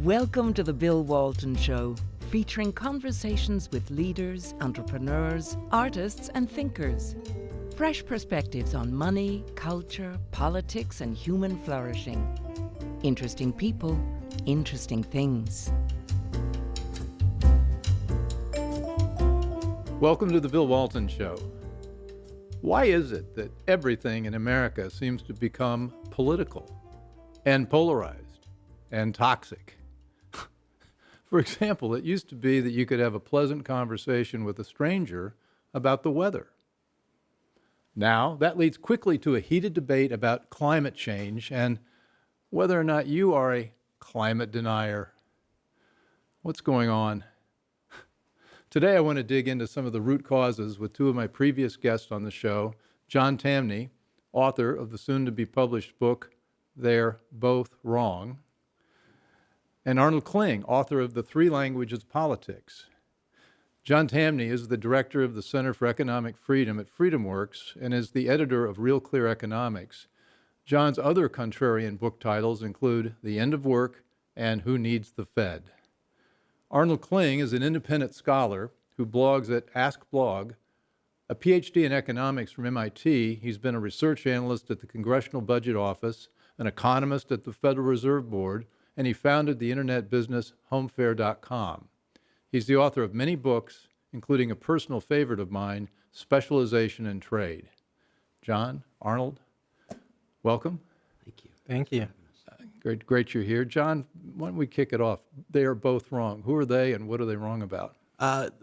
Welcome to the Bill Walton Show, featuring conversations with leaders, entrepreneurs, artists, and thinkers. Fresh perspectives on money, culture, politics, and human flourishing. Interesting people, interesting things. Welcome to the Bill Walton Show. Why is it that everything in America seems to become political and polarized and toxic? For example, it used to be that you could have a pleasant conversation with a stranger about the weather. Now, that leads quickly to a heated debate about climate change and whether or not you are a climate denier. What's going on? Today, I want to dig into some of the root causes with two of my previous guests on the show, John Tamny, author of the soon-to-be-published book, Theyre, Both Wrong, and Arnold Kling, author of The Three Languages of Politics. John Tamny is the director of the Center for Economic Freedom at FreedomWorks and is the editor of Real Clear Economics. John's other contrarian book titles include The End of Work and Who Needs the Fed? Arnold Kling is an independent scholar who blogs at AskBlog. A PhD in economics from MIT, he's been a research analyst at the Congressional Budget Office, an economist at the Federal Reserve Board, and he founded the internet business homefair.com. He's the author of many books, including a personal favorite of mine, Specialization in Trade. John, Arnold, welcome. Thank you. Thank you. Great you're here. John, why don't we kick it off? They are both wrong. Who are they and what are they wrong about?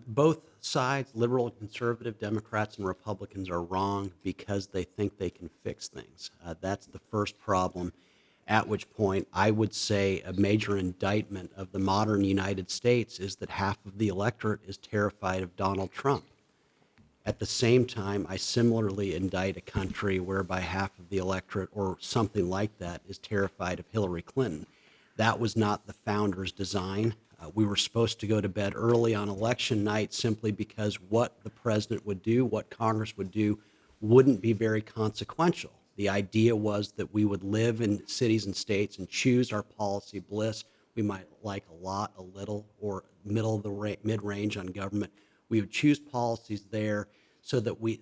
Both sides, liberal and conservative, Democrats and Republicans, are wrong because they think they can fix things. That's the first problem, at which point I would say a major indictment of the modern United States is that half of the electorate is terrified of Donald Trump. At the same time, I similarly indict a country whereby half of the electorate, or something like that, is terrified of Hillary Clinton. That was not the founders' design. We were supposed to go to bed early on election night simply because what the president would do, what Congress would do, wouldn't be very consequential. The idea was that we would live in cities and states and choose our policy bliss. We might like a lot, a little, or middle of the mid-range on government. We would choose policies there so that we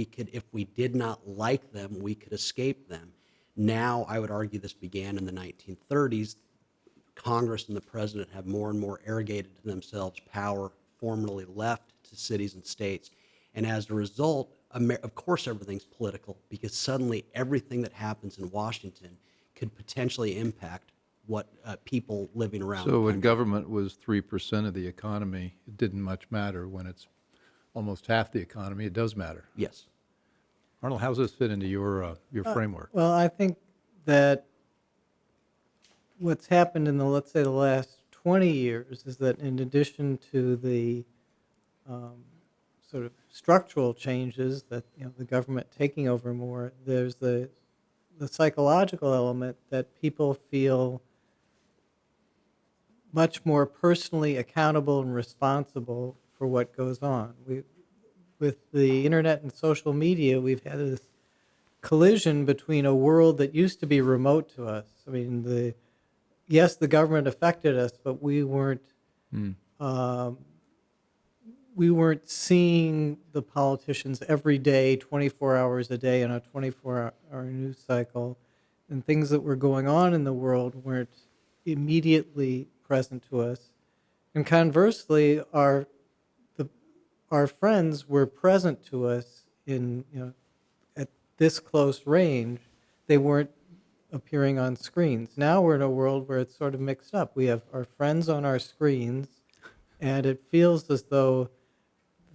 could, if we did not like them, we could escape them. Now, I would argue this began in the 1930s. Congress and the president have more and more arrogated to themselves power formerly left to cities and states. And as a result, of course everything's political, because suddenly everything that happens in Washington could potentially impact what people living around. So when government was 3% of the economy, it didn't much matter. When it's almost half the economy, it does matter. Yes. Arnold, how does this fit into your framework? Well, I think that what's happened in let's say the last 20 years is that in addition to the sort of structural changes that the government taking over more, there's the psychological element that people feel much more personally accountable and responsible for what goes on. With the internet and social media, we've had this collision between a world that used to be remote to us. I mean, yes, the government affected us, but we weren't seeing the politicians every day, 24 hours a day on a 24-hour news cycle, and things that were going on in the world weren't immediately present to us. And conversely, our friends were present to us in at this close range. They weren't appearing on screens. Now we're in a world where it's sort of mixed up. We have our friends on our screens, and it feels as though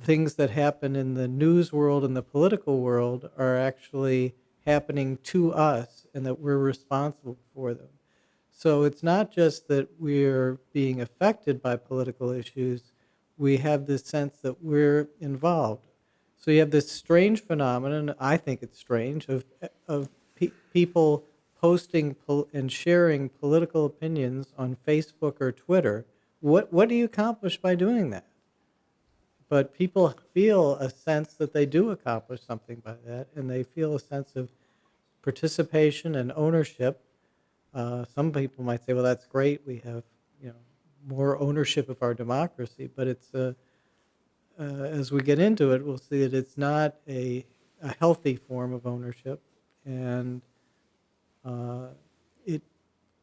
things that happen in the news world and the political world are actually happening to us and that we're responsible for them. So it's not just that we're being affected by political issues, we have this sense that we're involved. So you have this strange phenomenon, I think it's strange, of people posting and sharing political opinions on Facebook or Twitter. What do you accomplish by doing that? But people feel a sense that they do accomplish something by that, and they feel a sense of participation and ownership. Some people might say, well, that's great. We have more ownership of our democracy. But it's as we get into it, we'll see that it's not a healthy form of ownership, and it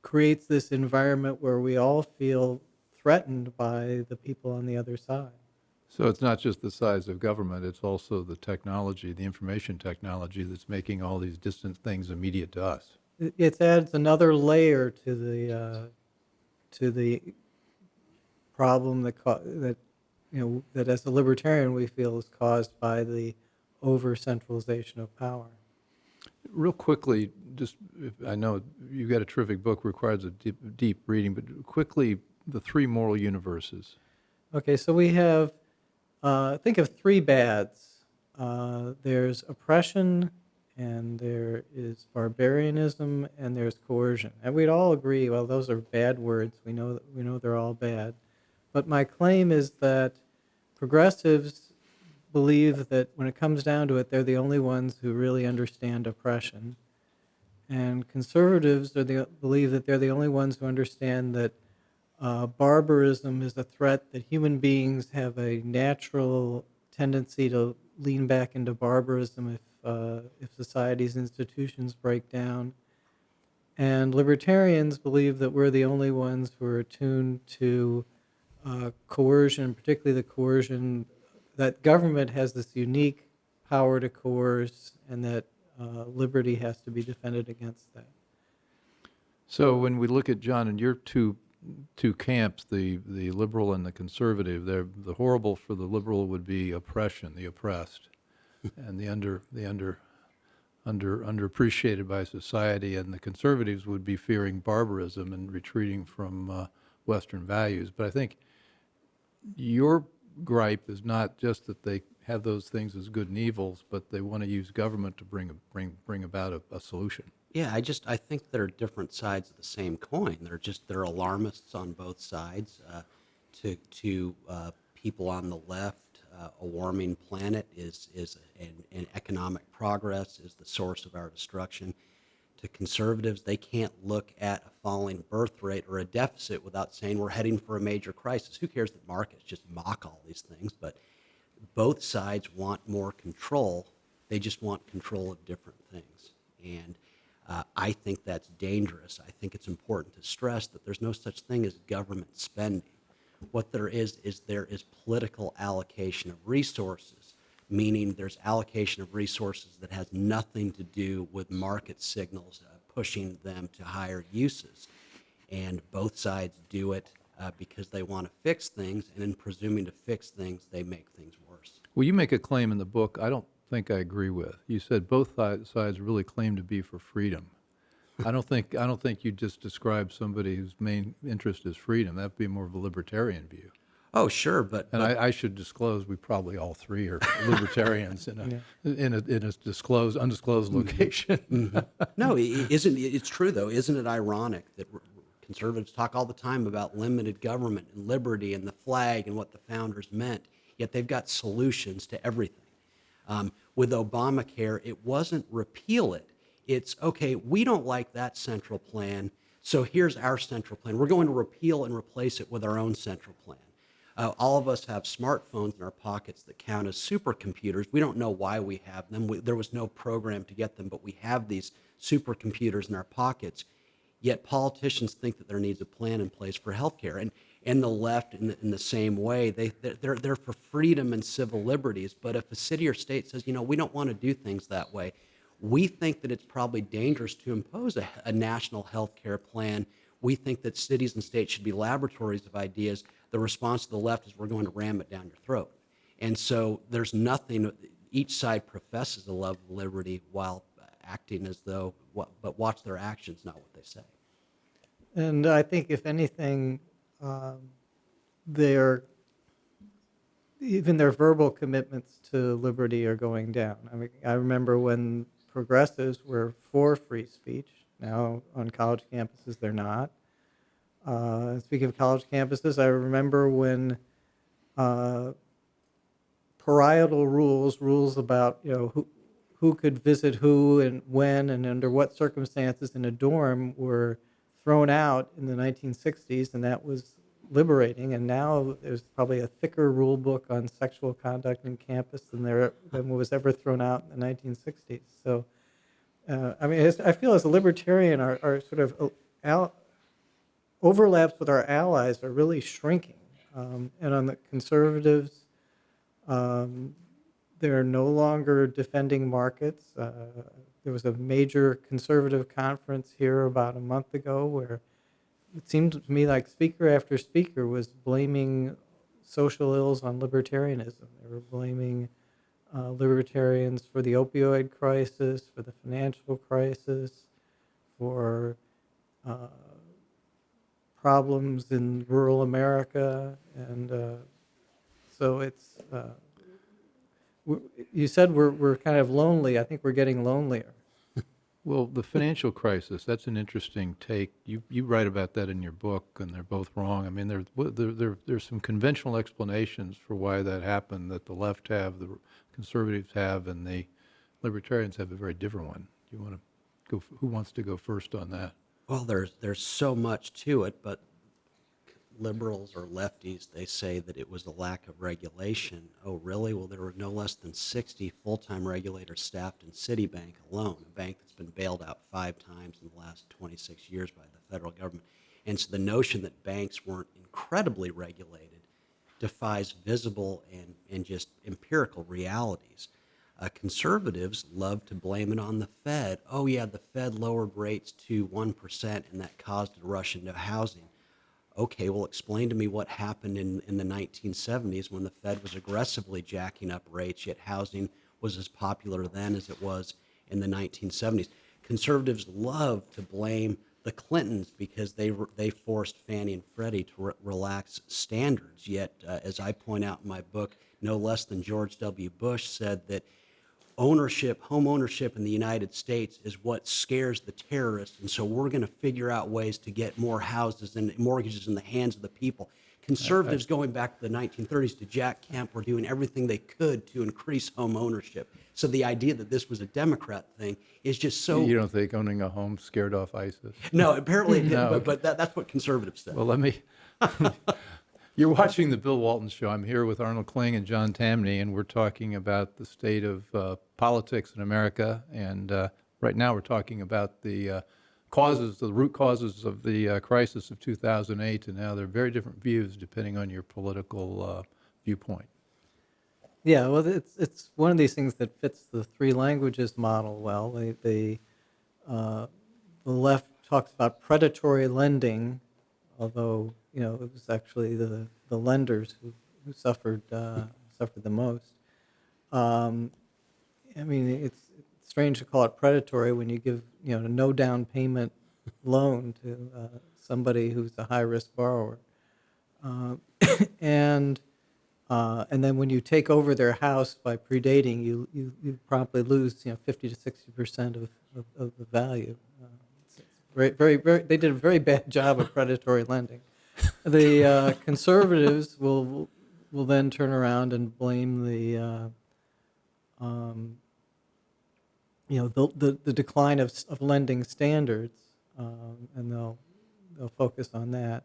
creates this environment where we all feel threatened by the people on the other side. So it's not just the size of government, it's also the technology, the information technology that's making all these distant things immediate to us. It adds another layer to the problem that as a libertarian we feel is caused by the over centralization of power. Real quickly, I know you got a terrific book, requires a deep reading, but quickly, the three moral universes. Okay, so we have think of three bads. There's oppression, and there is barbarianism, and there's coercion. And we'd all agree, well, those are bad words. We know they're all bad. But my claim is that progressives believe that when it comes down to it, they're the only ones who really understand oppression. And conservatives believe that they're the only ones who understand that barbarism is a threat, that human beings have a natural tendency to lean back into barbarism if society's institutions break down. And libertarians believe that we're the only ones who are attuned to coercion, particularly the coercion that government has this unique power to coerce, and that liberty has to be defended against that. So when we look at, John, and your two camps, the liberal and the conservative, the horrible for the liberal would be oppression, the oppressed, and the underappreciated by society, and the conservatives would be fearing barbarism and retreating from Western values. But I think your gripe is not just that they have those things as good and evils, but they want to use government to bring about a solution. Yeah, I think they're different sides of the same coin. They're alarmists on both sides. To people on the left, a warming planet and economic progress is the source of our destruction. To conservatives, they can't look at a falling birth rate or a deficit without saying we're heading for a major crisis. Who cares that markets just mock all these things? But both sides want more control. They just want control of different things. And I think that's dangerous. I think it's important to stress that there's no such thing as government spending. What there is political allocation of resources, meaning there's allocation of resources that has nothing to do with market signals pushing them to higher uses. And both sides do it because they want to fix things, and in presuming to fix things, they make things worse. Well, you make a claim in the book I don't think I agree with. You said both sides really claim to be for freedom. I don't think you just described somebody whose main interest is freedom. That'd be more of a libertarian view. Oh, sure, but I should disclose we probably all three are libertarians in a undisclosed location. Mm-hmm. No, it's true though. Isn't it ironic that conservatives talk all the time about limited government and liberty and the flag and what the founders meant, yet they've got solutions to everything. With Obamacare, it wasn't repeal it. It's, okay, we don't like that central plan, so here's our central plan. We're going to repeal and replace it with our own central plan. All of us have smartphones in our pockets that count as supercomputers. We don't know why we have them. There was no program to get them, but we have these supercomputers in our pockets. Yet politicians think that there needs a plan in place for healthcare. And the left, in the same way, they're for freedom and civil liberties. But if a city or state says, we don't want to do things that way, we think that it's probably dangerous to impose a national health care plan. We think that cities and states should be laboratories of ideas. The response to the left is we're going to ram it down your throat. And so there's nothing, each side professes a love of liberty while acting as though, but watch their actions, not what they say. And I think if anything, even their verbal commitments to liberty are going down. I mean, I remember when progressives were for free speech. Now on college campuses, they're not. Speaking of college campuses, I remember when parietal rules about who could visit who and when and under what circumstances in a dorm were thrown out in the 1960s, and that was liberating. And now there's probably a thicker rule book on sexual conduct in campus than was ever thrown out in the 1960s. So, I mean, I feel as a libertarian, our sort of overlaps with our allies are really shrinking. And on the conservatives, they're no longer defending markets. There was a major conservative conference here about a month ago where it seemed to me like speaker after speaker was blaming social ills on libertarianism. They were blaming libertarians for the opioid crisis, for the financial crisis, for problems in rural America. And so it's, you said we're kind of lonely. I think we're getting lonelier. Well, the financial crisis, that's an interesting take. You write about that in your book, and they're both wrong. I mean, there's some conventional explanations for why that happened that the left have, the conservatives have, and the libertarians have a very different one. You want to go? Who wants to go first on that? Well, there's so much to it, but liberals or lefties, they say that it was a lack of regulation. Oh, really? Well, there were no less than 60 full-time regulators staffed in Citibank alone, a bank that's been bailed out 5 times in the last 26 years by the federal government. And so the notion that banks weren't incredibly regulated defies visible and just empirical realities. Conservatives love to blame it on the Fed. Oh, yeah, the Fed lowered rates to 1%, and that caused a rush into housing. Okay, well, explain to me what happened in the 1970s when the Fed was aggressively jacking up rates, yet housing was as popular then as it was in the 1970s. Conservatives love to blame the Clintons because they forced Fannie and Freddie to relax standards, yet, as I point out in my book, no less than George W. Bush said that home ownership in the United States is what scares the terrorists, and so we're going to figure out ways to get more houses and mortgages in the hands of the people. Conservatives going back to the 1930s to Jack Kemp were doing everything they could to increase home ownership. So the idea that this was a Democrat thing is just so... You don't think owning a home scared off ISIS? No, apparently it did, No. but that's what conservatives said. Well, let me... You're watching the Bill Walton Show. I'm here with Arnold Kling and John Tamny, and we're talking about the state of politics in America. And right now we're talking about the root causes of the crisis of 2008, and how there are very different views depending on your political viewpoint. Yeah, well, it's one of these things that fits the 3 languages model well. The left talks about predatory lending, although it was actually the lenders who suffered the most. I mean, it's strange to call it predatory when you give a no down payment loan to somebody who's a high risk borrower, and then when you take over their house by predating, you promptly lose 50 to 60% of the value. Very, they did a very bad job of predatory lending. The conservatives will then turn around and blame the decline of lending standards, and they'll focus on that.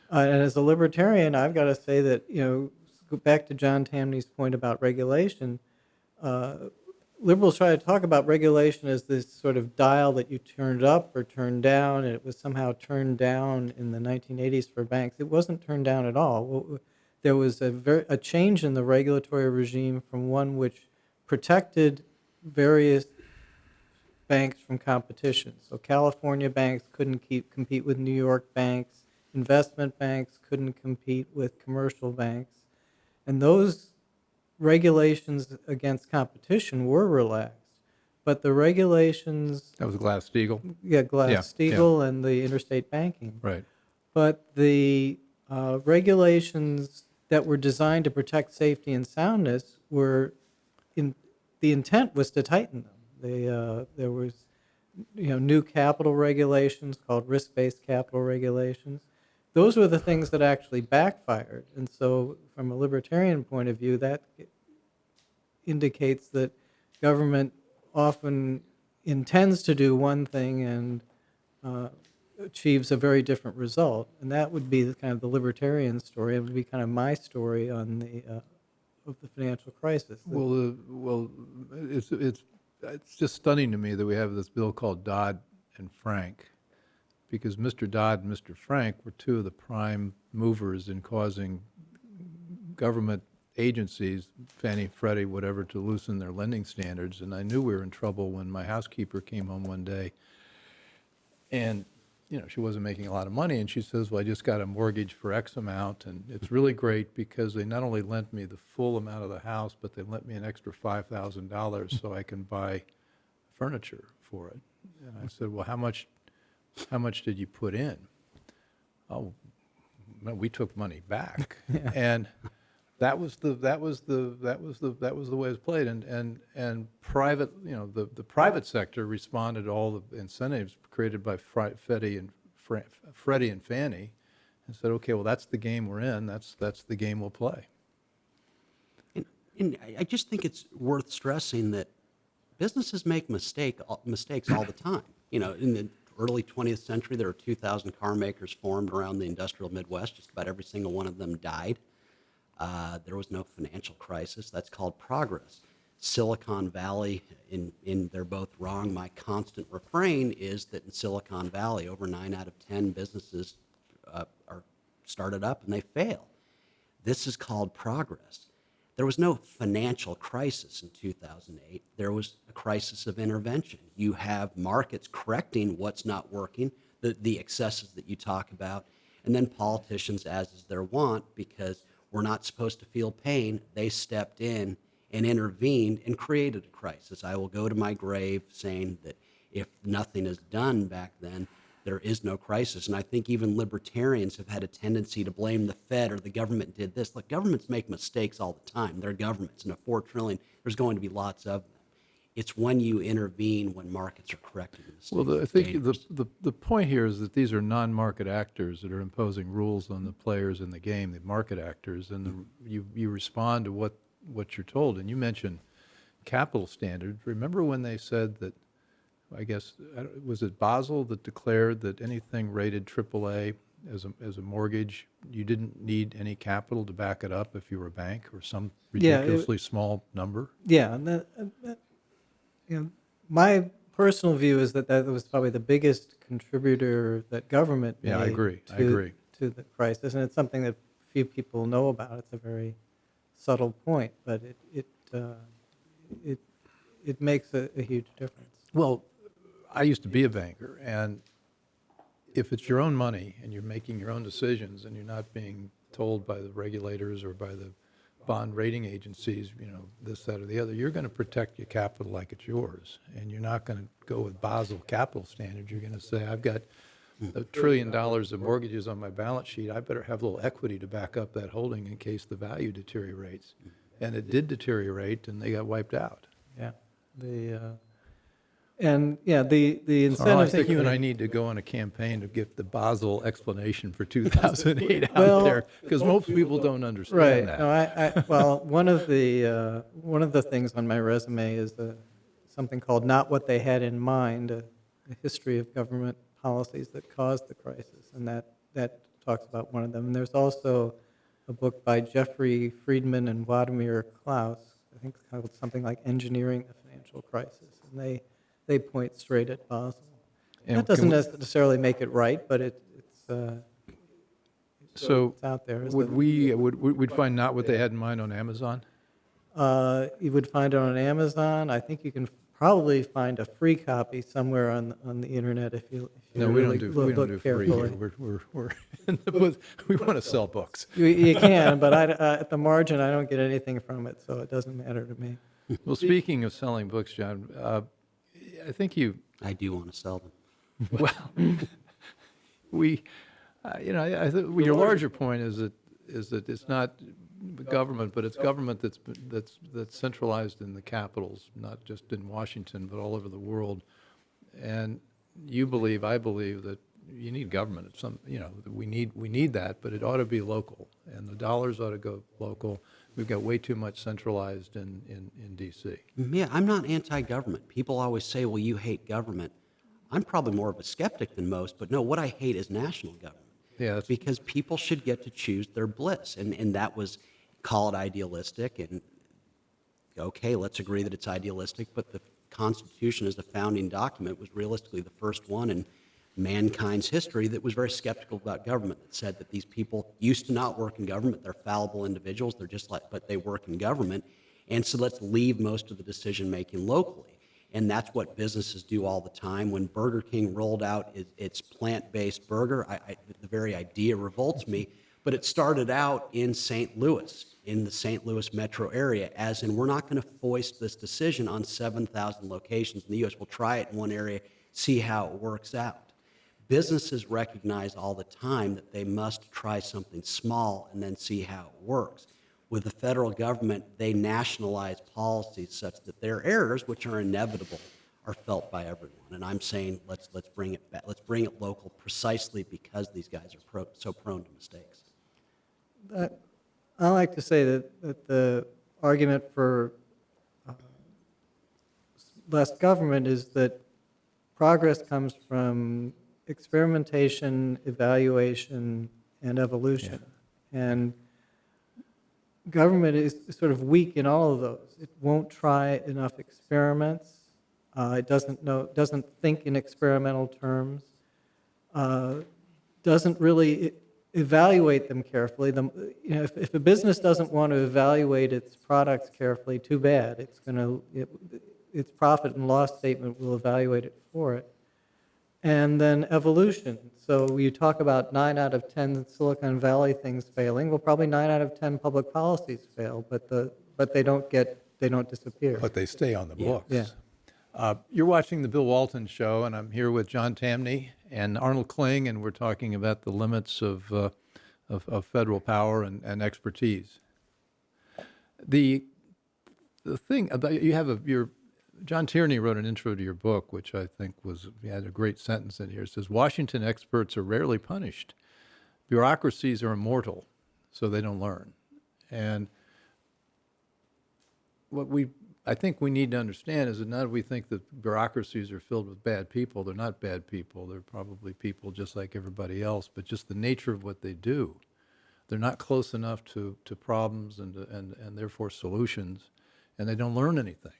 And as a libertarian, I've got to say that go back to John Tamny's point about regulation. Liberals try to talk about regulation as this sort of dial that you turned up or turned down, and it was somehow turned down in the 1980s for banks. It wasn't turned down at all. There was a change in the regulatory regime from one which protected various banks from competition. So California banks couldn't compete with New York banks. Investment banks couldn't compete with commercial banks. And those regulations against competition were relaxed, but the regulations... That was Glass-Steagall? Yeah, Glass-Steagall and the interstate banking. Right. But the regulations that were designed to protect safety and soundness the intent was to tighten them. There was new capital regulations called risk-based capital regulations. Those were the things that actually backfired. And so from a libertarian point of view, that indicates that government often intends to do one thing and achieves a very different result. And that would be the kind of the libertarian story. It would be kind of my story on the of the financial crisis. It's just stunning to me that we have this bill called Dodd and Frank, because Mr. Dodd and Mr. Frank were two of the prime movers in causing government agencies, Fannie, Freddie, whatever, to loosen their lending standards. And I knew we were in trouble when my housekeeper came home one day, and she wasn't making a lot of money, and she says, well, I just got a mortgage for X amount, and it's really great because they not only lent me the full amount of the house, but they lent me an extra $5,000 so I can buy furniture for it. And I said, well, how much did you put in? Oh, no, we took money back. Yeah. And that was the way it was played. And private, the private sector responded to all the incentives created by Freddie and Fannie, and said, okay, well, that's the game we're in. That's the game we'll play. And I just think it's worth stressing that businesses make mistakes all the time. In the early 20th century, there were 2,000 car makers formed around the industrial Midwest. Just about every single one of them died. There was no financial crisis. That's called progress. Silicon Valley, they're both wrong. My constant refrain is that in Silicon Valley, over 9 out of 10 businesses are started up and they fail. This is called progress. There was no financial crisis in 2008. There was a crisis of intervention. You have markets correcting what's not working, the excesses that you talk about, and then politicians, as is their wont, because we're not supposed to feel pain, they stepped in and intervened and created a crisis. I will go to my grave saying that if nothing is done back then, there is no crisis. And I think even libertarians have had a tendency to blame the Fed or the government did this. Look, governments make mistakes all the time. They're governments. And at $4 trillion, there's going to be lots of them. It's when you intervene when markets are correcting mistakes. Well, I think the point here is that these are non-market actors that are imposing rules on the players in the game, the market actors, and you respond to what you're told. And you mentioned capital standards. Remember when they said that, I guess, was it Basel that declared that anything rated AAA as a mortgage, you didn't need any capital to back it up if you were a bank or some ridiculously small number? Yeah, and my personal view is that was probably the biggest contributor that government made. Yeah, I agree. To the crisis, and it's something that few people know about. It's a very subtle point, but it makes a huge difference. Well, I used to be a banker, and if it's your own money and you're making your own decisions and you're not being told by the regulators or by the bond rating agencies, this, that, or the other, you're going to protect your capital like it's yours. And you're not going to go with Basel capital standards. You're going to say, I've got $1 trillion of mortgages on my balance sheet. I better have a little equity to back up that holding in case the value deteriorates. And it did deteriorate, and they got wiped out. Yeah. The incentives. I think you and I need to go on a campaign to get the Basel explanation for 2008 out Well, there, because most people don't understand that. No, well, one of the things on my resume is something called "Not What They Had in Mind," a history of government policies that caused the crisis, and that talks about one of them. And there's also a book by Jeffrey Friedman and Vladimir Klaus, I think it's called something like "Engineering the Financial Crisis," and they point straight at Basel. And that doesn't necessarily make it right, but it's out there. We'd find Not What They Had in Mind on Amazon? You would find it on Amazon. I think you can probably find a free copy somewhere on the internet if you No, we really don't do free carefully. here. We want to sell books. You can, but at the margin, I don't get anything from it, so it doesn't matter to me. Well, speaking of selling books, John, I think I do want to sell them. well, I think your larger point is that it's not government, but it's government that's centralized in the capitals, not just in Washington, but all over the world. And I believe that you need government. We need that, but it ought to be local, and the dollars ought to go local. We've got way too much centralized in D.C. Yeah, I'm not anti-government. People always say, well, you hate government. I'm probably more of a skeptic than most, but no, what I hate is national government. Yeah, Because people should get to choose their bliss. And that was, call it idealistic, and okay, let's agree that it's idealistic, but the Constitution as the founding document was realistically the first one in mankind's history that was very skeptical about government, that said that these people used to not work in government, they're fallible individuals, they're just like, but they work in government, and so let's leave most of the decision-making locally. And that's what businesses do all the time. When Burger King rolled out its plant-based burger, the very idea revolts me, but it started out in St. Louis, in the St. Louis metro area, as in we're not going to foist this decision on 7,000 locations in the U.S. We'll try it in one area, see how it works out. Businesses recognize all the time that they must try something small and then see how it works. With the federal government, they nationalize policies such that their errors, which are inevitable, are felt by everyone. And I'm saying let's bring it back. Let's bring it local, precisely because these guys are so prone to mistakes. I like to say that the argument for less government is that progress comes from experimentation, evaluation, and evolution. Yeah. And government is sort of weak in all of those. It won't try enough experiments. It doesn't think in experimental terms. Doesn't really evaluate them carefully. If a business doesn't want to evaluate its products carefully, too bad. Its profit and loss statement will evaluate it for it. And then evolution. So you talk about 9 out of 10 Silicon Valley things failing. Well, probably 9 out of 10 public policies fail, but they don't disappear. but they stay on the books. Yeah. You're watching the Bill Walton Show, and I'm here with John Tamny and Arnold Kling, and we're talking about the limits of federal power and expertise. The thing about John Tierney wrote an intro to your book, which I think had a great sentence in here. It says, Washington experts are rarely punished. Bureaucracies are immortal, so they don't learn. And what I think we need to understand is that now we think that bureaucracies are filled with bad people. They're not bad people. They're probably people just like everybody else, but just the nature of what they do. They're not close enough to problems and therefore solutions, and they don't learn anything.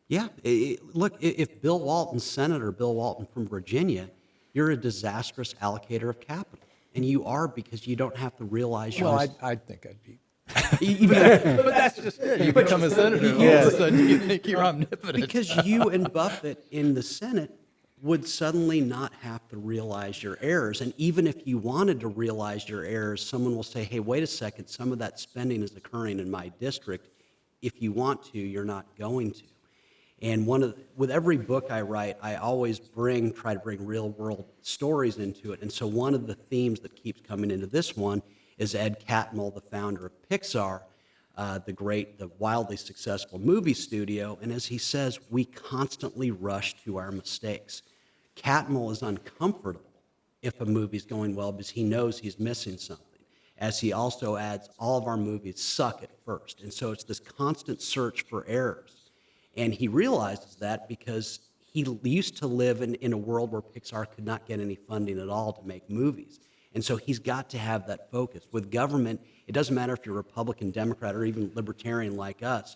Yeah, look, if Bill Walton, Senator Bill Walton from Virginia, you're a disastrous allocator of capital. And you are, because you don't have to realize you're... Well, I think I'd be... but that's just it. You become a senator, all of a sudden you think you're omnipotent. Because you and Buffett in the Senate would suddenly not have to realize your errors. And even if you wanted to realize your errors, someone will say, hey, wait a second, some of that spending is occurring in my district. If you want to, you're not going to. And with every book I write, I always try to bring real world stories into it. And so one of the themes that keeps coming into this one is Ed Catmull, the founder of Pixar, the wildly successful movie studio. And as he says, we constantly rush to our mistakes. Catmull is uncomfortable if a movie's going well because he knows he's missing something. As he also adds, all of our movies suck at first. And so it's this constant search for errors. And he realizes that because he used to live in a world where Pixar could not get any funding at all to make movies. And so he's got to have that focus. With government, it doesn't matter if you're Republican, Democrat, or even Libertarian like us.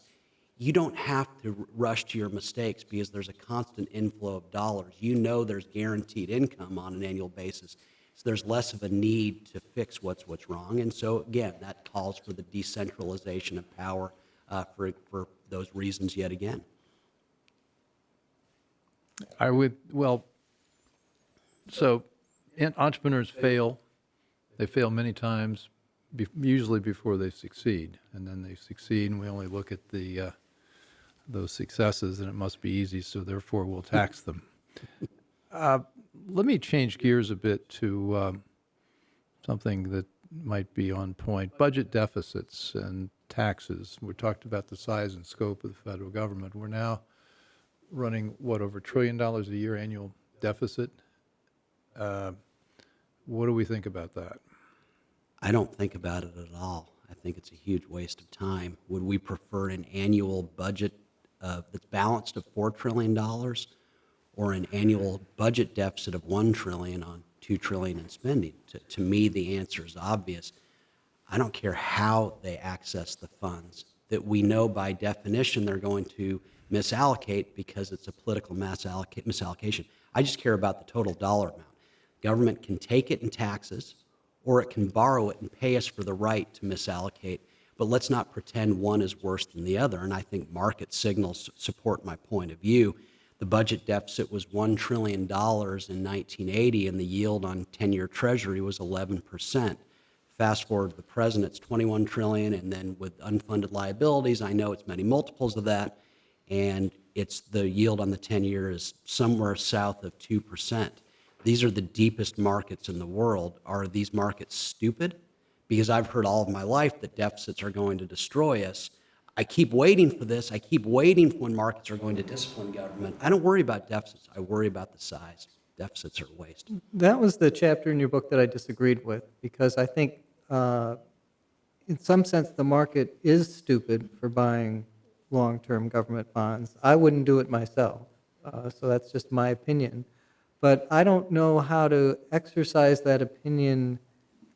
You don't have to rush to your mistakes because there's a constant inflow of dollars. You know there's guaranteed income on an annual basis. So there's less of a need to fix what's wrong. And so, again, that calls for the decentralization of power for those reasons yet again. So entrepreneurs fail. They fail many times, usually before they succeed. And then they succeed, and we only look at those successes, and it must be easy, so therefore we'll tax them. Let me change gears a bit to something that might be on point. Budget deficits and taxes. We talked about the size and scope of the federal government. We're now running, over $1 trillion a year annual deficit. What do we think about that? I don't think about it at all. I think it's a huge waste of time. Would we prefer an annual budget that's balanced of $4 trillion or an annual budget deficit of $1 trillion on $2 trillion in spending? To me, the answer is obvious. I don't care how they access the funds, that we know by definition they're going to misallocate because it's a political misallocation. I just care about the total dollar amount. Government can take it in taxes, or it can borrow it and pay us for the right to misallocate, but let's not pretend one is worse than the other, and I think market signals support my point of view. The budget deficit was $1 trillion in 1980, and the yield on 10-year Treasury was 11%. Fast forward to the present, it's $21 trillion, and then with unfunded liabilities, I know it's many multiples of that, and the yield on the 10-year is somewhere south of 2%. These are the deepest markets in the world. Are these markets stupid? Because I've heard all of my life that deficits are going to destroy us. I keep waiting for this. I keep waiting for when markets are going to discipline government. I don't worry about deficits. I worry about the size. Deficits are a waste. That was the chapter in your book that I disagreed with, because I think in some sense the market is stupid for buying long-term government bonds. I wouldn't do it myself, so that's just my opinion. But I don't know how to exercise that opinion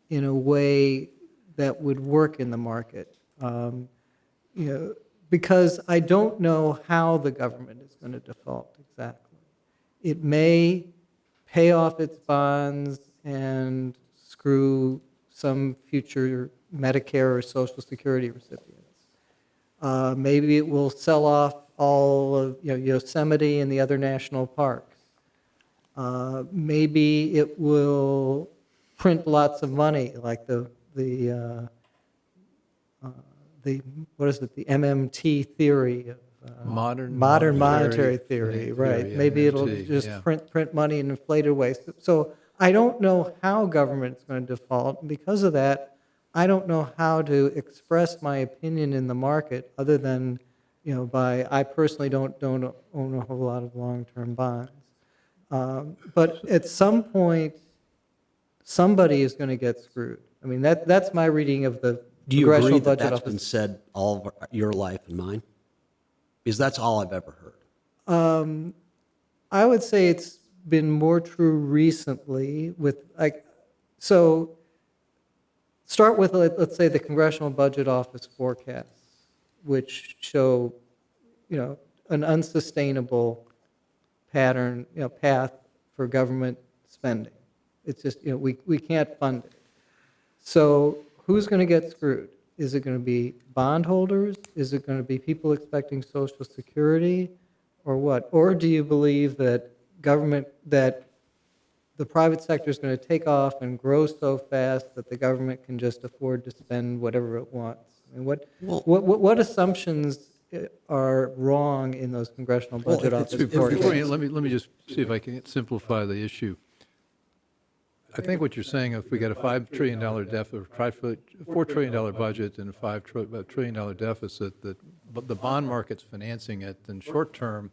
in a way that would work in the market. Because I don't know how the government is going to default exactly. It may pay off its bonds and screw some future Medicare or Social Security recipients. Maybe it will sell off all of Yosemite and the other national parks. Maybe it will print lots of money, like the MMT theory of modern monetary theory, right? Maybe it'll just print money in inflated ways. So I don't know how government is going to default. And because of that, I don't know how to express my opinion in the market other than, I personally don't own a whole lot of long-term bonds. But at some point, somebody is going to get screwed. I mean, that's my reading of the Do you Congressional agree that Budget that's Office. been said all of your life and mine? Because that's all I've ever heard. I would say it's been more true recently so start with, let's say, the Congressional Budget Office forecasts, which show, an unsustainable pattern, path for government spending. It's just, we can't fund it. So who's going to get screwed? Is it going to be bondholders? Is it going to be people expecting Social Security, or what? Or do you believe that that the private sector is going to take off and grow so fast that the government can just afford to spend whatever it wants? I mean, what assumptions are wrong in those Congressional Budget Office forecasts? Let me just see if I can simplify the issue. I think what you're saying, if we got a $5 trillion deficit, $4 trillion budget and a $5 trillion deficit, but the bond market's financing it, then short term,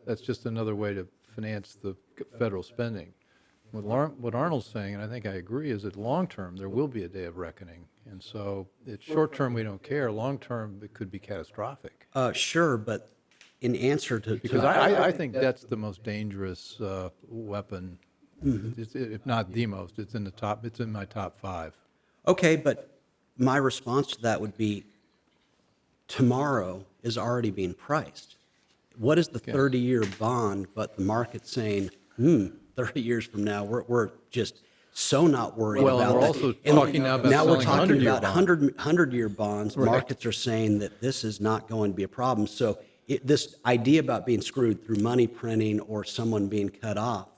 that's just another way to finance the federal spending. What Arnold's saying, and I think I agree, is that long term there will be a day of reckoning, and so it's short term we don't care. Long term it could be catastrophic. Sure, but in answer to Because I think that's the most dangerous weapon. It's, if not the most, it's in the top. It's in my top 5. Okay, but my response to that would be tomorrow is already being priced. What is the 30-year bond but the market saying, 30 years from now, we're just so not worried about that. We're also talking now about now we're selling talking 100-year about bonds. 100-year bonds. Right. Markets are saying that this is not going to be a problem. So this idea about being screwed through money printing or someone being cut off,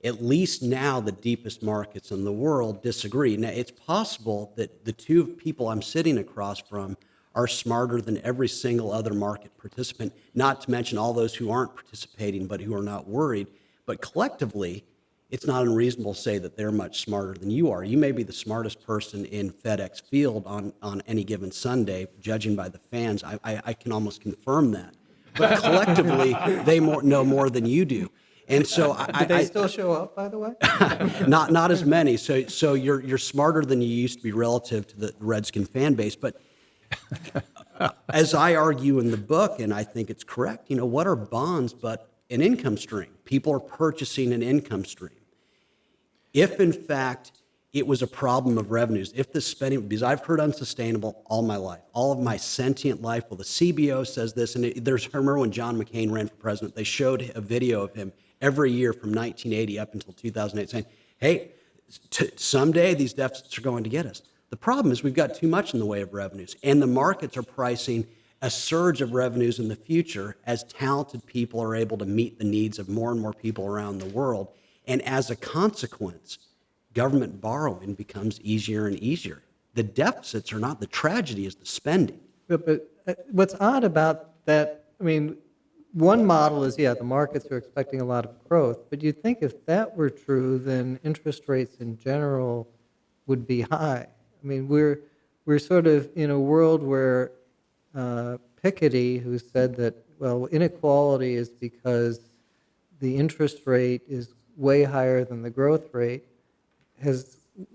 at least now the deepest markets in the world disagree. Now, it's possible that the two people I'm sitting across from are smarter than every single other market participant, not to mention all those who aren't participating but who are not worried. But collectively, it's not unreasonable to say that they're much smarter than you are. You may be the smartest person in FedEx Field on any given Sunday, judging by the fans. I can almost confirm that. But collectively, they know more than you do. And so Do they still show up, by the way? not as many. So you're smarter than you used to be relative to the Redskin fan base. But as I argue in the book, and I think it's correct, what are bonds but an income stream. People are purchasing an income stream. If, in fact, it was a problem of revenues, if the spending, because I've heard unsustainable all my life, all of my sentient life, well, the CBO says this, and I remember when John McCain ran for president, they showed a video of him every year from 1980 up until 2008 saying, hey, someday these deficits are going to get us. The problem is we've got too much in the way of revenues, and the markets are pricing a surge of revenues in the future as talented people are able to meet the needs of more and more people around the world. And as a consequence, government borrowing becomes easier and easier. The deficits are not, the tragedy is the spending. But what's odd about that, I mean, one model is, the markets are expecting a lot of growth, but you'd think if that were true, then interest rates in general would be high. I mean, we're sort of in a world where Piketty, who said that, well, inequality is because the interest rate is way higher than the growth rate,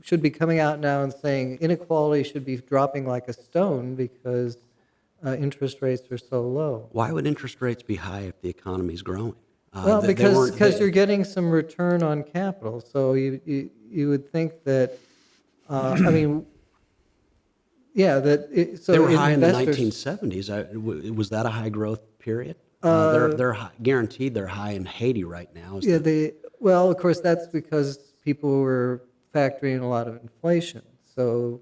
should be coming out now and saying inequality should be dropping like a stone because interest rates are so low. Why would interest rates be high if the economy is growing? Well, because you're getting some return on capital. So you would think that, I mean, so they were high in the investors, 1970s. Was that a high growth period? They're high, guaranteed they're high in Haiti right now. Well, of course, that's because people were factoring in a lot of inflation. So,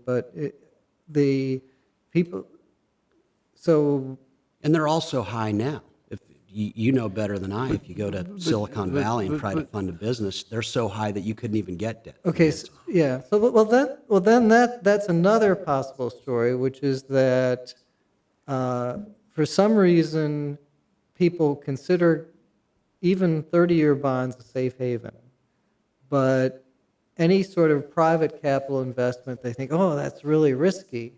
And they're also high now. If you know better than I, if you go to Silicon Valley and try to fund a business, they're so high that you couldn't even get debt. Okay, so then that's another possible story, which is that for some reason people consider even 30-year bonds a safe haven, but any sort of private capital investment, they think, oh, that's really risky.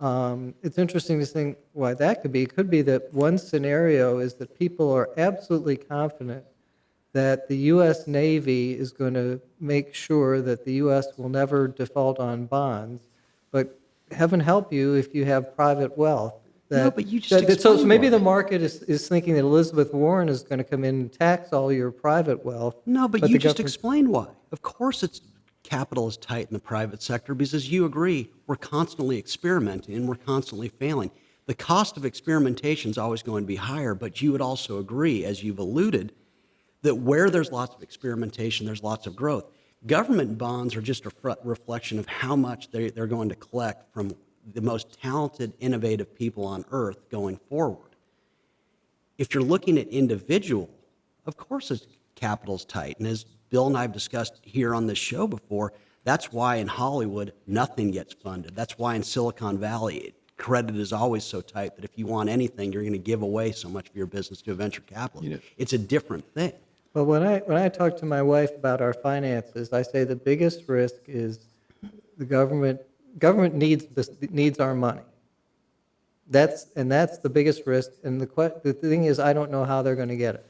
It's interesting to think why that could be. It could be that one scenario is that people are absolutely confident that the U.S. Navy is going to make sure that the U.S. will never default on bonds, but heaven help you if you have private wealth. No, but you just so maybe the market is thinking that Elizabeth Warren is going to come in and tax all your private wealth. No, but you just explained why. Of course capital is tight in the private sector because, as you agree, we're constantly experimenting and we're constantly failing. The cost of experimentation is always going to be higher, but you would also agree, as you've alluded, that where there's lots of experimentation, there's lots of growth. Government bonds are just a reflection of how much they're going to collect from the most talented, innovative people on earth going forward. If you're looking at individual, of course capital's tight. And as Bill and I have discussed here on this show before, that's why in Hollywood, nothing gets funded. That's why in Silicon Valley, credit is always so tight that if you want anything, you're going to give away so much of your business to a venture capitalist. It's a different thing. Well, when I talk to my wife about our finances, I say the biggest risk is the government needs our money. That's the biggest risk. And the thing is, I don't know how they're going to get it.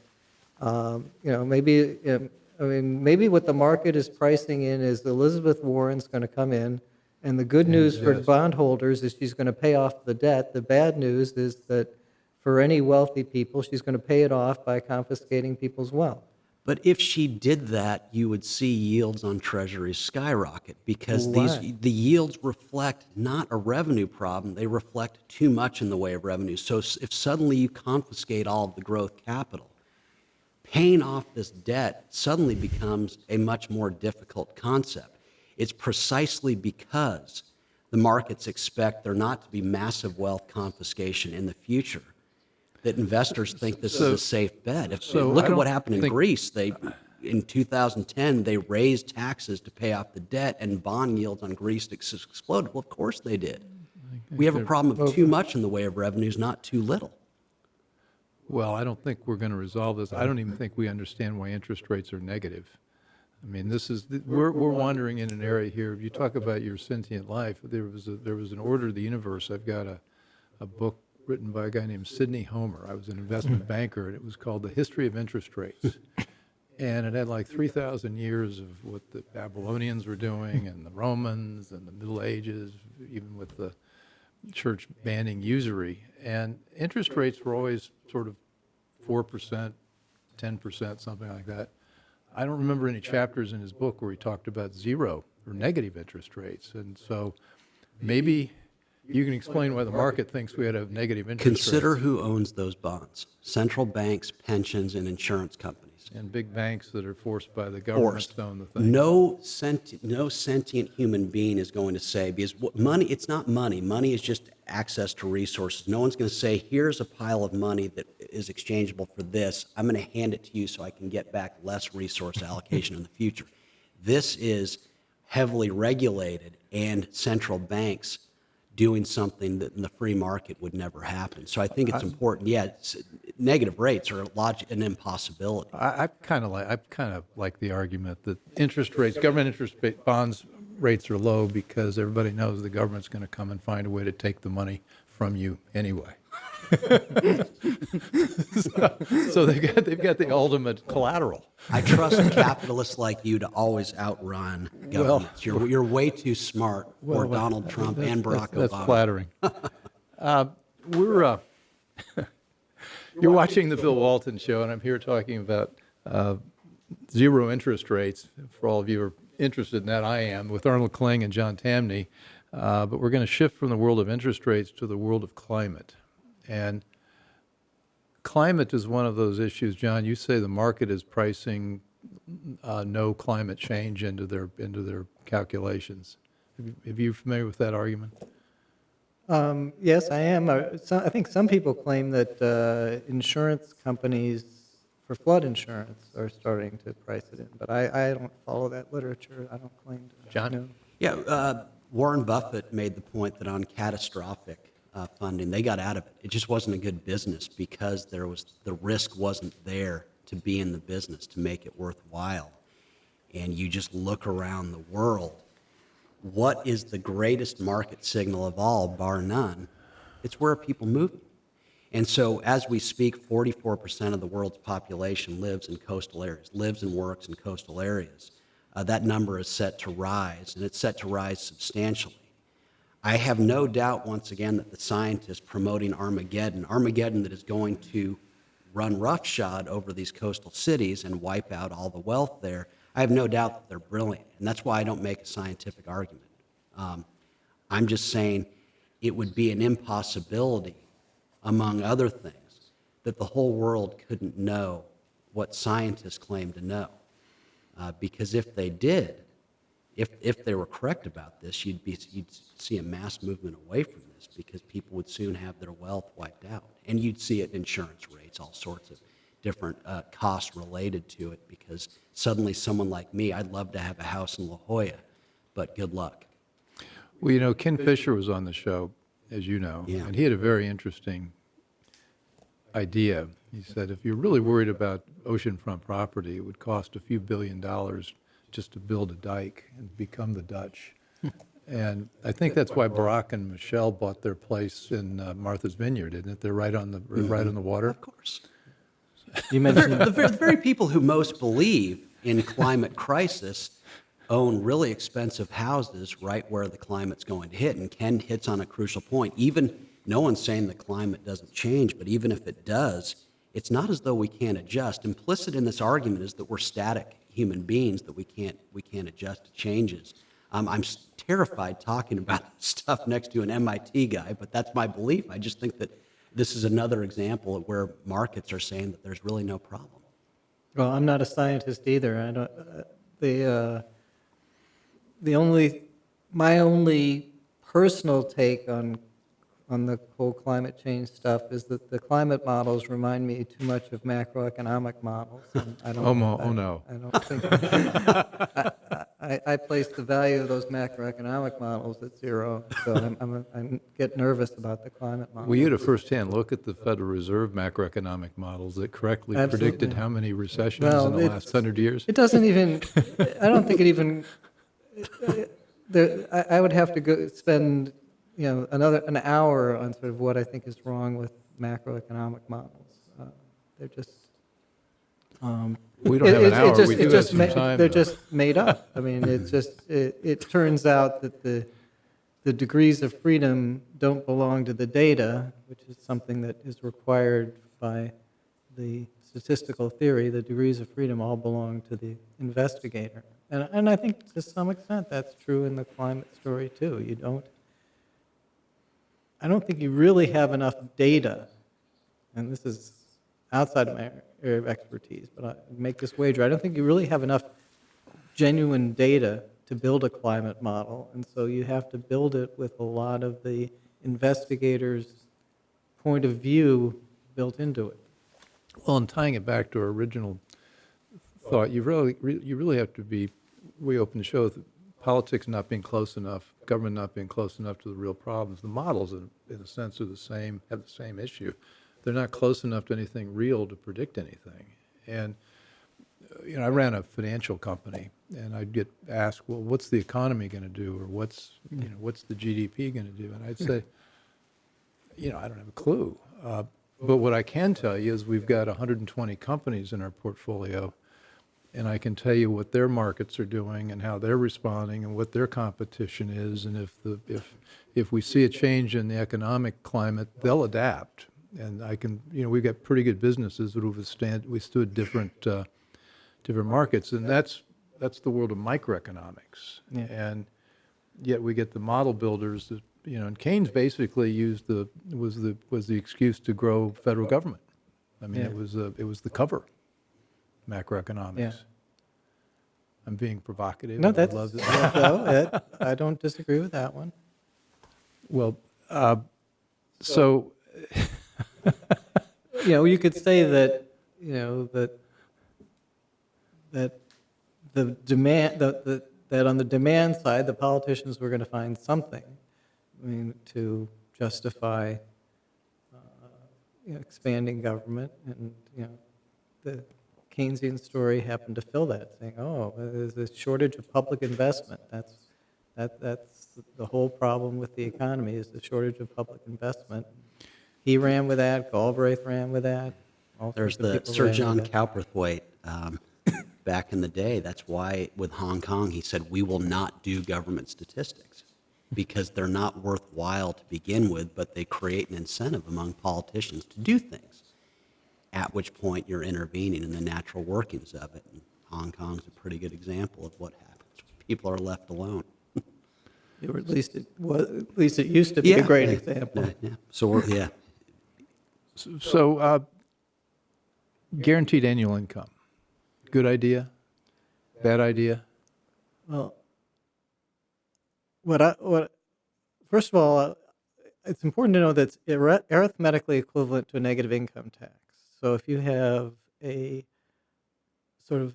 Maybe what the market is pricing in is Elizabeth Warren's going to come in, and the good news for bondholders is she's going to pay off the debt. The bad news is that for any wealthy people, she's going to pay it off by confiscating people's wealth. But if she did that, you would see yields on treasuries skyrocket because the yields reflect not a revenue problem, they reflect too much in the way of revenue. So if suddenly you confiscate all of the growth capital, paying off this debt suddenly becomes a much more difficult concept. It's precisely because the markets expect there not to be massive wealth confiscation in the future that investors think this is a safe bet. Look at what happened in Greece. In 2010, they raised taxes to pay off the debt, and bond yields on Greece exploded. Well, of course they did. We have a problem of too much in the way of revenues, not too little. Well, I don't think we're going to resolve this. I don't even think we understand why interest rates are negative. I mean, we're wandering in an area here. If you talk about your sentient life, there was an order of the universe. I've got a book written by a guy named Sidney Homer. I was an investment banker, and it was called The History of Interest Rates. And it had like 3,000 years of what the Babylonians were doing and the Romans and the Middle Ages, even with the church banning usury. And interest rates were always sort of 4%, 10%, something like that. I don't remember any chapters in his book where he talked about zero or negative interest rates. And so maybe you can explain why the market thinks we ought to have negative interest Consider rates. who owns those bonds: central banks, pensions, and insurance companies. And big banks that are forced by the government to own the thing. No sentient human being is going to say, because money, it's not money. Money is just access to resources. No one's going to say, here's a pile of money that is exchangeable for this. I'm going to hand it to you so I can get back less resource allocation in the future. This is heavily regulated, and central banks doing something that in the free market would never happen. So I think it's important. Yeah, negative rates are an impossibility. I kind of like the argument that interest rates, government interest bonds rates are low because everybody knows the government's going to come and find a way to take the money from you anyway. so they've got the ultimate collateral. I trust capitalists like you to always outrun governments. You're way too smart for Donald Trump and Barack Obama. That's flattering. You're watching the Bill Walton Show, and I'm here talking about zero interest rates. For all of you who are interested in that, I am, with Arnold Kling and John Tamny. But we're going to shift from the world of interest rates to the world of climate. And climate is one of those issues. John, you say the market is pricing no climate change into their calculations. Are you familiar with that argument? Yes, I am. I think some people claim that insurance companies for flood insurance are starting to price it in, but I don't follow that literature. I don't claim to. John? know. Yeah, Warren Buffett made the point that on catastrophic funding, they got out of it. It just wasn't a good business because the risk wasn't there to be in the business, to make it worthwhile. And you just look around the world. What is the greatest market signal of all, bar none? It's where are people moving? And so as we speak, 44% of the world's population lives in coastal areas, lives and works in coastal areas. That number is set to rise, and it's set to rise substantially. I have no doubt, once again, that the scientists promoting Armageddon that is going to run roughshod over these coastal cities and wipe out all the wealth there, I have no doubt that they're brilliant, and that's why I don't make a scientific argument. I'm just saying it would be an impossibility, among other things, that the whole world couldn't know what scientists claim to know. Because if they did, if they were correct about this, you'd see a mass movement away from this because people would soon have their wealth wiped out. And you'd see it in insurance rates, all sorts of different costs related to it, because suddenly someone like me, I'd love to have a house in La Jolla, but good luck. Well, you know, Ken Fisher was on the show, as you know, Yeah. and he had a very interesting idea. He said, if you're really worried about oceanfront property, it would cost a few $1 billion just to build a dike and become the Dutch. And I think that's why Barack and Michelle bought their place in Martha's Vineyard, isn't it? They're right on the water. Of course. You mentioned The very people who most believe in climate crisis own really expensive houses right where the climate's going to hit. And Ken hits on a crucial point. Even no one's saying the climate doesn't change, but even if it does, it's not as though we can't adjust. Implicit in this argument is that we're static human beings, that we can't adjust to changes. I'm terrified talking about this stuff next to an MIT guy, but that's my belief. I just think that this is another example of where markets are saying that there's really no problem. Well, I'm not a scientist either. I don't. My only personal take on the whole climate change stuff is that the climate models remind me too much of macroeconomic models. And I don't. No. I don't think. I place the value of those macroeconomic models at zero, so I get nervous about the climate models. Well, you had a first-hand look at the Federal Reserve macroeconomic models that correctly Absolutely. predicted how many recessions Well, in the last 100 years. It doesn't even. I don't think it even. I would have to spend an hour on sort of what I think is wrong with macroeconomic models. They're just. We don't have an hour. We do have some time. They're though. just made up. I mean, it's just. It turns out that the degrees of freedom don't belong to the data, which is something that is required by the statistical theory, the degrees of freedom all belong to the investigator. And I think to some extent that's true in the climate story too. I don't think you really have enough data, and this is outside of my area of expertise, but I make this wager. I don't think you really have enough genuine data to build a climate model, and so you have to build it with a lot of the investigators' point of view built into it. Well, and tying it back to our original thought, you really have to be, we opened the show with politics not being close enough, government not being close enough to the real problems. The models, in a sense, are the same, have the same issue. They're not close enough to anything real to predict anything. And, I ran a financial company, and I'd get asked, well, what's the economy going to do, or what's the GDP going to do? And I'd say, I don't have a clue. But what I can tell you is we've got 120 companies in our portfolio, and I can tell you what their markets are doing and how they're responding and what their competition is. And if we see a change in the economic climate, they'll adapt. And we've got pretty good businesses that have withstood different markets, and that's the world of microeconomics. Yeah. And yet we get the model builders that, and Keynes basically was the excuse to grow federal government. I mean, Yeah. it was the cover, macroeconomics. Yeah. I'm being provocative. No, I that's, love it. no, I don't disagree with that one. Well, so You could say that, that the demand, that on the demand side, the politicians were going to find something, to justify expanding government, and the Keynesian story happened to fill that, saying, "Oh, there's a shortage of public investment. That's the whole problem with the economy, is the shortage of public investment." He ran with that. Galbraith ran with that. There's the Sir John Cowperthwaite back in the day. That's why with Hong Kong he said, we will not do government statistics because they're not worthwhile to begin with, but they create an incentive among politicians to do things, at which point you're intervening in the natural workings of it. And Hong Kong's a pretty good example of what happens when people are left alone. Or at least it used to be a great example. Yeah. So, yeah. So, guaranteed annual income, good idea, bad idea? Well, first of all, it's important to know that it's arithmetically equivalent to a negative income tax. So if you have a sort of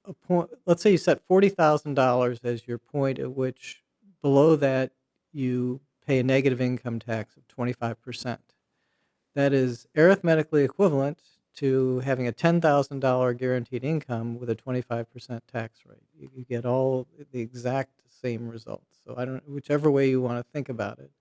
a point, let's say you set $40,000 as your point at which below that you pay a negative income tax of 25%. That is arithmetically equivalent to having a $10,000 guaranteed income with a 25% tax rate. You get all the exact same results. So whichever way you want to think about it.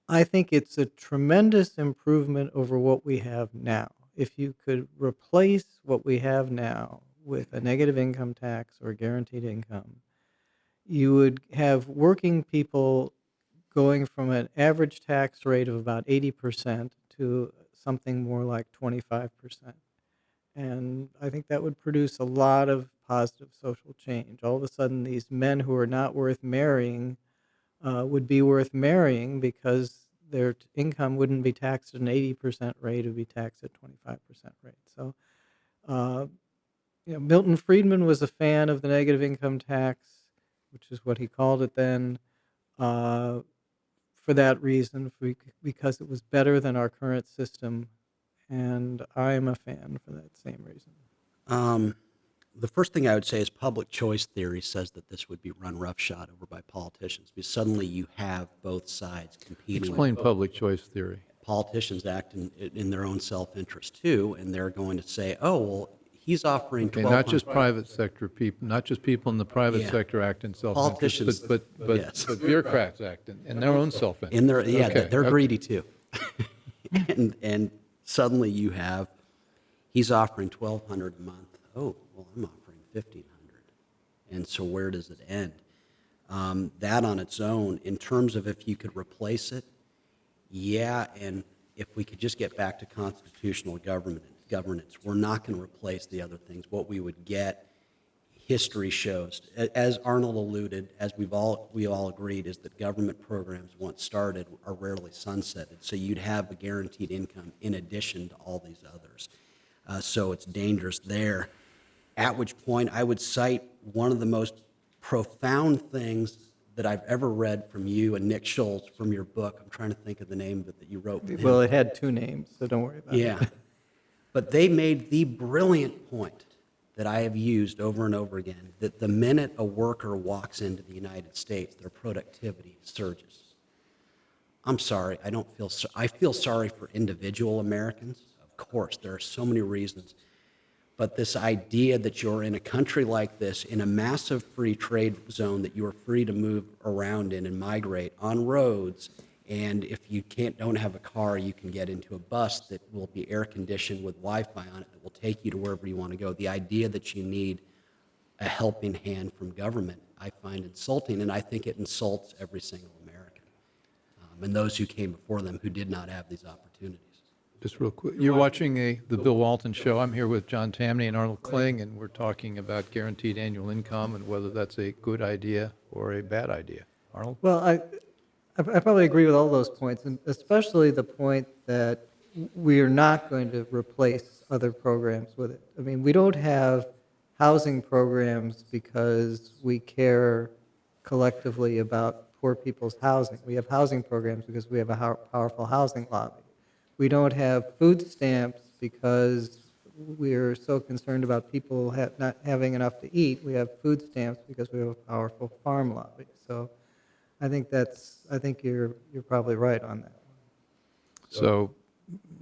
I think it's a tremendous improvement over what we have now. If you could replace what we have now with a negative income tax or guaranteed income, you would have working people going from an average tax rate of about 80% to something more like 25%. And I think that would produce a lot of positive social change. All of a sudden, these men who are not worth marrying would be worth marrying because their income wouldn't be taxed at an 80% rate, it would be taxed at 25% rate. So, Milton Friedman was a fan of the negative income tax, which is what he called it then, for that reason, because it was better than our current system, and I am a fan for that same reason. The first thing I would say is public choice theory says that this would be run roughshod over by politicians, because suddenly you have both sides competing. Explain public choice theory. Politicians act in their own self-interest too, and they're going to say, oh, well, he's offering Okay, not just private sector people, not just people in the private sector act in self-interest, Politicians, but yes. bureaucrats act in their own self-interest. They're greedy too. and suddenly you have, he's offering $1,200 a month. Oh, well, I'm offering $1,500. And so where does it end? That on its own, in terms of if you could replace it, yeah, and if we could just get back to constitutional governance, we're not going to replace the other things. What we would get, history shows, as Arnold alluded, as we all agreed, is that government programs once started are rarely sunsetted. So you'd have a guaranteed income in addition to all these others. So it's dangerous there. At which point I would cite one of the most profound things that I've ever read from you and Nick Schultz from your book. I'm trying to think of the name of it that you wrote with him. Well, it had two names, so don't worry about it. Yeah. But they made the brilliant point that I have used over and over again, that the minute a worker walks into the United States, their productivity surges. I'm sorry, I feel sorry for individual Americans. Of course, there are so many reasons. But this idea that you're in a country like this, in a massive free trade zone that you are free to move around in and migrate on roads, and if you don't have a car, you can get into a bus that will be air conditioned with Wi-Fi on it that will take you to wherever you want to go. The idea that you need a helping hand from government, I find insulting, and I think it insults every single American, and those who came before them who did not have these opportunities. Just real quick, you're watching the Bill Walton Show. I'm here with John Tamny and Arnold Kling, and we're talking about guaranteed annual income and whether that's a good idea or a bad idea. Arnold? Well, I probably agree with all those points, and especially the point that we are not going to replace other programs with it. I mean, we don't have housing programs because we care collectively about poor people's housing. We have housing programs because we have a powerful housing lobby. We don't have food stamps because we're so concerned about people not having enough to eat. We have food stamps because we have a powerful farm lobby. So I think you're probably right on that. So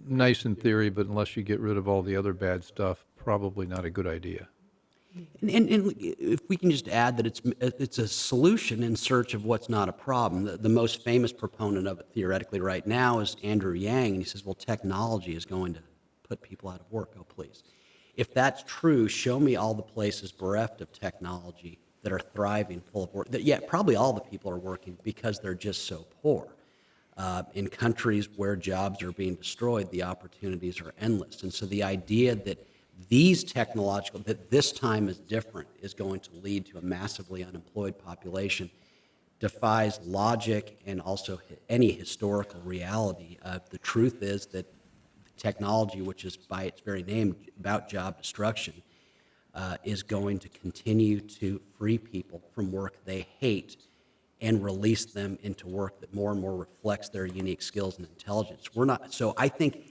nice in theory, but unless you get rid of all the other bad stuff, probably not a good idea. And if we can just add that it's a solution in search of what's not a problem. The most famous proponent of it theoretically right now is Andrew Yang, and he says, well, technology is going to put people out of work. Oh, please. If that's true, show me all the places bereft of technology that are thriving, full of work, that yet probably all the people are working because they're just so poor. In countries where jobs are being destroyed, the opportunities are endless. And so the idea that that this time is different, is going to lead to a massively unemployed population, defies logic and also any historical reality. The truth is that technology, which is by its very name about job destruction, is going to continue to free people from work they hate and release them into work that more and more reflects their unique skills and intelligence. So I think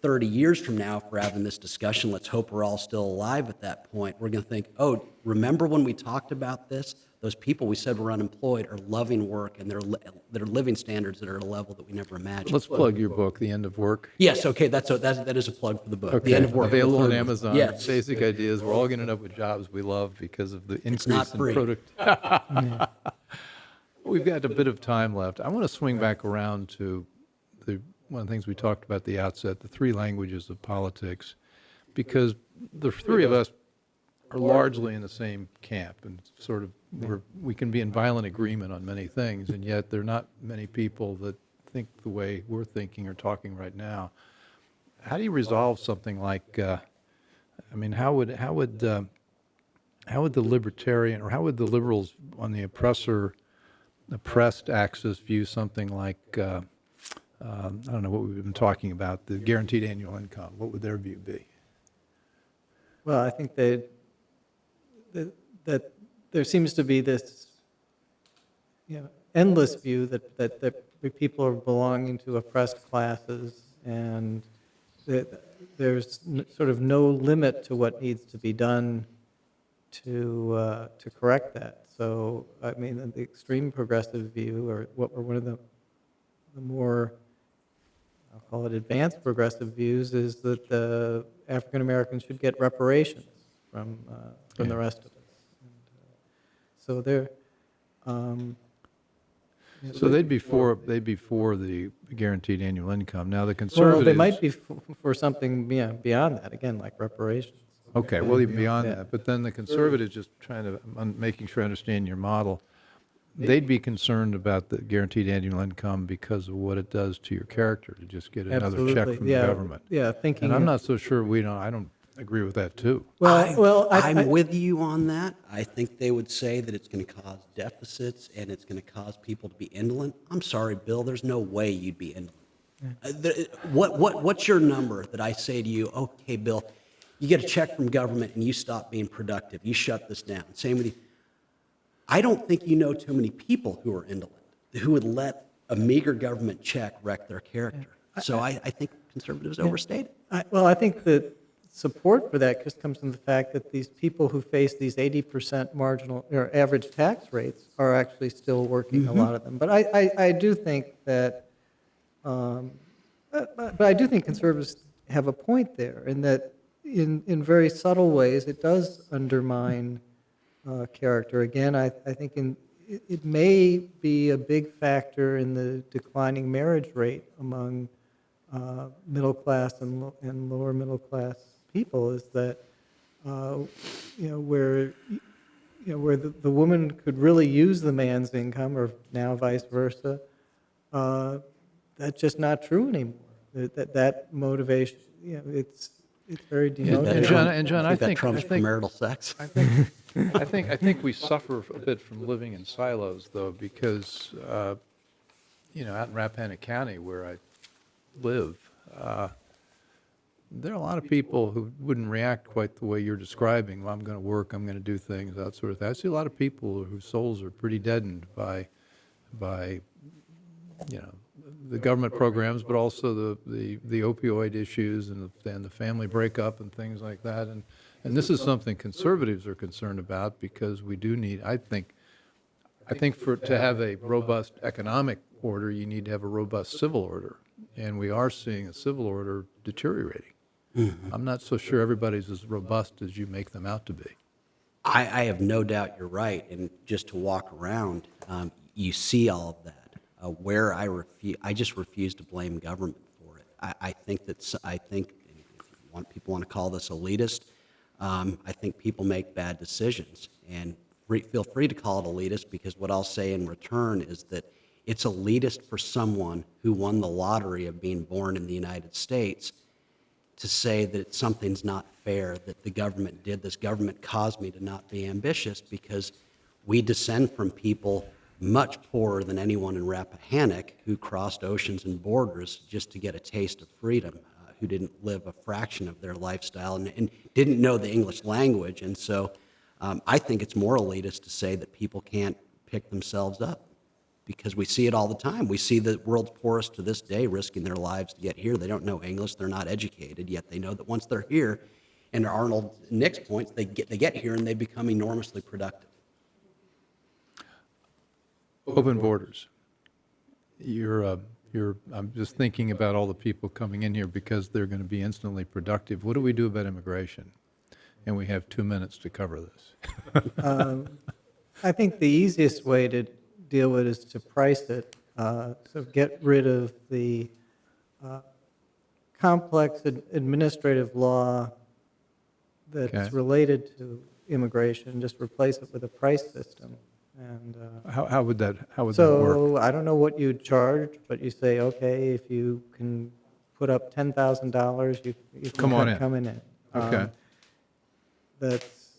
30 years from now, if we're having this discussion, let's hope we're all still alive at that point, we're going to think, oh, remember when we talked about this? Those people we said were unemployed are loving work, and their living standards that are at a level that we never imagined. Let's plug your book, The End of Work. Yes, okay, that is a plug for the book. Okay. The End of Work. Available on Amazon. Yes. Basic ideas. We're all going to end up with jobs we love because of the increase not in free. productivity. We've got a bit of time left. I want to swing back around to one of the things we talked about at the outset, the three languages of politics, because the three of us are largely in the same camp, and sort of we can be in violent agreement on many things, and yet there are not many people that think the way we're thinking or talking right now. How do you resolve something like? How would the libertarian, or how would the liberals on the oppressed axis view something like? I don't know what we've been talking about, the guaranteed annual income. What would their view be? Well, I think that there seems to be this endless view that people are belonging to oppressed classes, and that there's sort of no limit to what needs to be done to correct that. So, I mean, the extreme progressive view, or one of the more, I'll call it advanced progressive views, is that the African Americans should get reparations from the rest of us. So they're. So they'd be for the guaranteed annual income. Now the conservatives. Well, they might be for something beyond that, again, like reparations. Okay, well, even beyond that. But then the conservatives, just trying to, I'm making sure I understand your model, they'd be concerned about the guaranteed annual income because of what it does to your character to just get another check Absolutely. from Yeah. the government. Yeah, thinking. And I'm not so sure I don't agree with that too. I'm with you on that. I think they would say that it's going to cause deficits and it's going to cause people to be indolent. I'm sorry, Bill, there's no way you'd be indolent. What's your number that I say to you, okay, Bill, you get a check from government and you stop being productive, you shut this down. Same with you. I don't think you know too many people who are indolent, who would let a meager government check wreck their character. So I think conservatives overstate it. I think that support for that just comes from the fact that these people who face these 80% marginal or average tax rates are actually still working, a lot of them. But I do think that, but I do think conservatives have a point there, in that in very subtle ways it does undermine character. Again, I think it may be a big factor in the declining marriage rate among middle class and lower middle class people, is that where the woman could really use the man's income, or now vice versa, that's just not true anymore. That motivation, it's very demotivating. And John, I think premarital sex. I think we suffer a bit from living in silos, though, because out in Rappahannock County, where I live, there are a lot of people who wouldn't react quite the way you're describing. Well, I'm going to work, I'm going to do things, that sort of thing. I see a lot of people whose souls are pretty deadened by the government programs, but also the opioid issues and the family breakup and things like that. And this is something conservatives are concerned about, because we do need, I think to have a robust economic order, you need to have a robust civil order. And we are seeing a civil order deteriorating. Mm-hmm. I'm not so sure everybody's as robust as you make them out to be. I have no doubt you're right. And just to walk around, you see all of that. Where I just refuse to blame government for it. I think if people want to call this elitist, I think people make bad decisions. And feel free to call it elitist, because what I'll say in return is that it's elitist for someone who won the lottery of being born in the United States to say that something's not fair, that the government did this. Government caused me to not be ambitious, because we descend from people much poorer than anyone in Rappahannock who crossed oceans and borders just to get a taste of freedom, who didn't live a fraction of their lifestyle and didn't know the English language. And so I think it's more elitist to say that people can't pick themselves up, because we see it all the time. We see the world's poorest to this day risking their lives to get here. They don't know English, they're not educated, yet they know that once they're here, and to Arnold Nick's points, they get here and they become enormously productive. Open borders. I'm just thinking about all the people coming in here because they're going to be instantly productive. What do we do about immigration? And we have 2 minutes to cover this. I think the easiest way to deal with it is to price it. So get rid of the complex administrative law that's related to immigration. Just replace it with a price system. And how would that work? So I don't know what you'd charge, but you say, okay, if you can put up $10,000, you can come in. Okay. That's.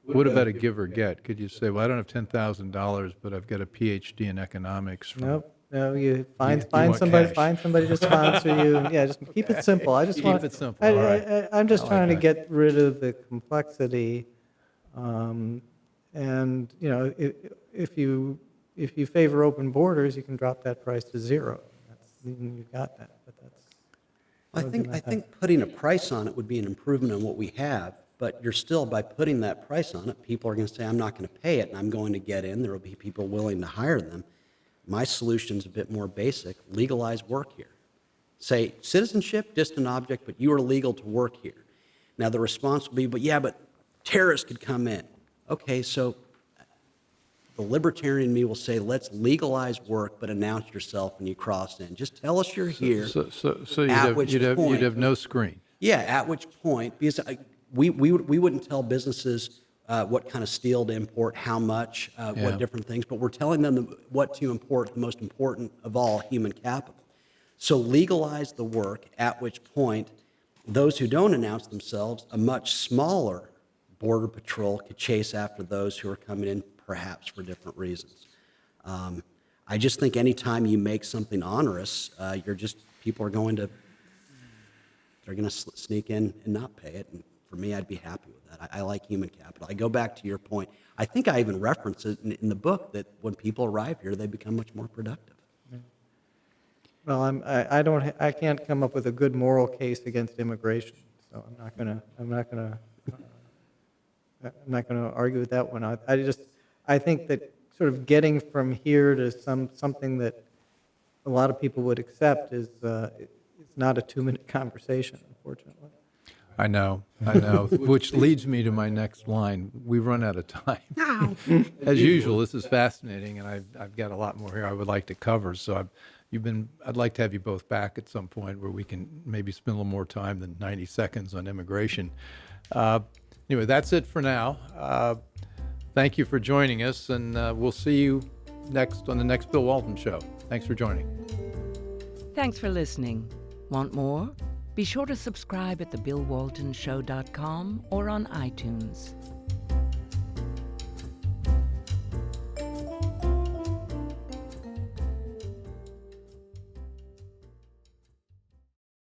What about a give or get? Could you say, well, I don't have $10,000, but I've got a PhD in economics? No, you find somebody to sponsor you. Yeah, just keep it simple. I just keep it simple. All right. I'm just trying to get rid of the complexity. And if you favor open borders, you can drop that price to zero. You've got that. But I think putting a price on it would be an improvement on what we have. But you're still, by putting that price on it, people are going to say, I'm not going to pay it, and I'm going to get in. There will be people willing to hire them. My solution's a bit more basic. Legalize work here. Say, citizenship, distant object, but you are legal to work here. Now, the response will be, but terrorists could come in. Okay, so the libertarian in me will say, let's legalize work, but announce yourself when you cross in. Just tell us you're here. So you'd have no screen. Yeah, at which point, because we wouldn't tell businesses what kind of steel to import, how much, Yeah. what different things, but we're telling them what to import, the most important of all, human capital. So legalize the work, at which point those who don't announce themselves, a much smaller border patrol could chase after those who are coming in perhaps for different reasons. I just think anytime you make something onerous, people are going to, they're going to sneak in and not pay it. And for me, I'd be happy with that. I like human capital. I go back to your point. I think I even reference it in the book that when people arrive here, they become much more productive. Well, I can't come up with a good moral case against immigration, so I'm not gonna argue with that one. I think that sort of getting from here to something that a lot of people would accept is it's not a 2-minute conversation, unfortunately. I know, which leads me to my next line. We've run out of time. As usual, this is fascinating, and I've got a lot more here I would like to cover, so I'd like to have you both back at some point where we can maybe spend a little more time than 90 seconds on immigration. Anyway, that's it for now. Thank you for joining us, and we'll see you next on the next Bill Walton Show. Thanks for joining. Thanks for listening. Want more? Be sure to subscribe at thebillwaltonshow.com or on iTunes.